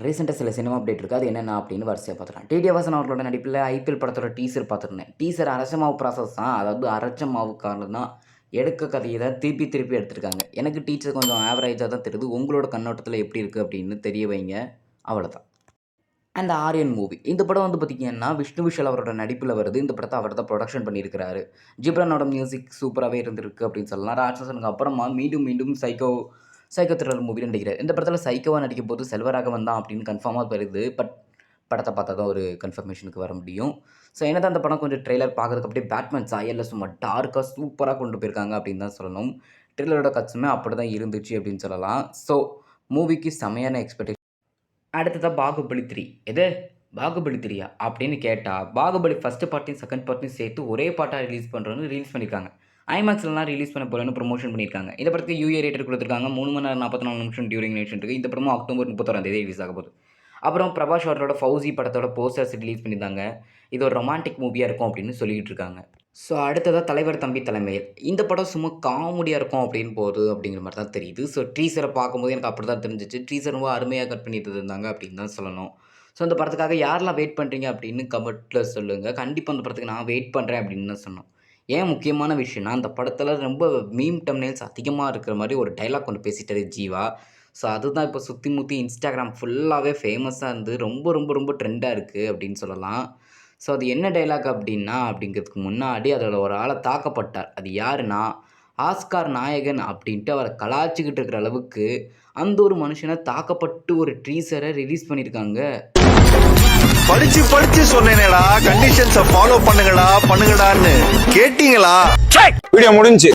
ரீசெண்டாக சில cinema update இருக்குது. அது என்னென்ன அப்படின்னு வரிசையாக பார்த்துக்கலாம். டிடி வாசன் அவர்களோட நடிப்பில் ஐபிஎல் படத்தோட டீசர் பார்த்துருந்தேன். டீசர் அரைச்ச மாவு ப்ராசஸ் தான். அதாவது அரைச்ச மாவுக்காரன் தான் எடுக்க கதையை தான் திருப்பி திருப்பி எடுத்திருக்காங்க. எனக்கு டீச்சர் கொஞ்சம் ஆவரேஜாக தான் தெரியுது. உங்களோட கண்ணோட்டத்தில் எப்படி இருக்குது அப்படின்னு தெரிய வைங்க. அவ்வளோதான். அந்த ஆரியன் மூவி இந்த படம் வந்து பார்த்திங்கன்னா விஷ்ணு விஷால் அவரோட நடிப்பில் வருது. இந்த படத்தை அவர் தான் ப்ரொடக்ஷன் பண்ணியிருக்கிறாரு. ஜிப்ரானோட மியூசிக் சூப்பராகவே இருந்திருக்கு அப்படின்னு சொல்லலாம். ராட்சசனுக்கு அப்புறமா மீண்டும் மீண்டும் சைக்கோ த்ரில்லர் மூவியில் நடிக்கிறார். இந்த படத்தில் சைக்கோவாக நடிக்கும் போது செல்வராகவன் தான் அப்படின்னு கன்ஃபார்மாக வருது. பட் படத்தை பார்த்தா தான் ஒரு கன்ஃபர்மேஷனுக்கு வர முடியும். ஸோ என்ன தான் அந்த படம் கொஞ்சம் ட்ரெய்லர் பார்க்கறதுக்கு அப்படியே பேட்மேன் சாயலில் சும்மா டார்க்காக சூப்பராக கொண்டு போயிருக்காங்க அப்படின்னு தான் சொல்லணும். ட்ரெய்லரோட கட்ஸுமே அப்படி தான் இருந்துச்சு அப்படின்னு சொல்லலாம். ஸோ மூவிக்கு செமையான எக்ஸ்பெக்டேஷன். அடுத்ததாக பாகுபலி 3. எது பாகுபலி 3யா அப்படின்னு கேட்டால், பாகுபலி ஃபஸ்ட்டு பார்ட்டையும் செகண்ட் பார்ட்டையும் சேர்த்து ஒரே பாட்டாக ரிலீஸ் பண்ணுறோன்னு ரிலீஸ் பண்ணியிருக்காங்க. ஐமேக்ஸ்லாம் ரிலீஸ் பண்ண போகிறேன்னு ப்ரொமோஷன் பண்ணியிருக்காங்க. இந்த படத்துக்கு யூஏ ரேட்டர் கொடுத்துருக்காங்க. 3 மணி நேரம் 44 நிமிஷம் டியூரிங் நேஷன் இருக்குது. இந்த படமும் அக்டோபர் 31 ரிலீஸ் ஆக போகுது. அப்புறம் பிரபாஸ் அவரோட ஃபௌசி படத்தோட போஸ்டர்ஸ் ரிலீஸ் பண்ணியிருந்தாங்க. இது ஒரு ரொமான்டிக் மூவியாக இருக்கும் அப்படின்னு சொல்லிக்கிட்டு இருக்காங்க. ஸோ அடுத்ததாக தலைவர் தம்பி தலைமையில் இந்த படம் சும்மா காமெடியாக இருக்கும் அப்படின்னு போகுது அப்படிங்கிற மாதிரி தான் தெரியுது. ஸோ டீசரை பார்க்கும்போது எனக்கு அப்படி தான் தெரிஞ்சிச்சு. டீசர் ரொம்ப அருமையாக கட் பண்ணி தந்தாங்க அப்படின்னு தான் சொல்லணும். ஸோ அந்த படத்துக்காக யாரெல்லாம் வெயிட் பண்ணுறீங்க அப்படின்னு கமெண்ட்டில் சொல்லுங்கள். கண்டிப்பாக அந்த படத்துக்கு நான் வெயிட் பண்ணுறேன் அப்படின்னு தான் சொன்னோம். ஏன் முக்கியமான விஷயம்னா அந்த படத்தில் ரொம்ப மீம் டம்ப்நெயில்ஸ் அதிகமாக இருக்கிற மாதிரி ஒரு டைலாக் ஒன்று பேசிட்டாரு ஜீவா. ஸோ அதுதான் இப்போ சுற்றி முற்றி இன்ஸ்டாகிராம் ஃபுல்லாகவே ஃபேமஸாக இருந்து ரொம்ப ரொம்ப ரொம்ப ட்ரெண்டாக இருக்குது அப்படின்னு சொல்லலாம். ஸோ அது என்ன டைலாக் அப்படின்னா, அப்படிங்கிறதுக்கு முன்னாடி அதில் ஒரு ஆளை தாக்கப்பட்டார். அது யாருன்னா, ஆஸ்கார் நாயகன் அப்படின்ட்டு அவரை கலாய்ச்சிக்கிட்டு இருக்கிற அளவுக்கு அந்த ஒரு மனுஷனை தாக்கப்பட்டு ஒரு டீசரை ரிலீஸ் பண்ணியிருக்காங்க. படிச்சு சொன்னேனேடா, கண்டிஷன்ஸை ஃபாலோ பண்ணுங்கடான்னு கேட்டீங்களா? வீடியோ முடிஞ்சு.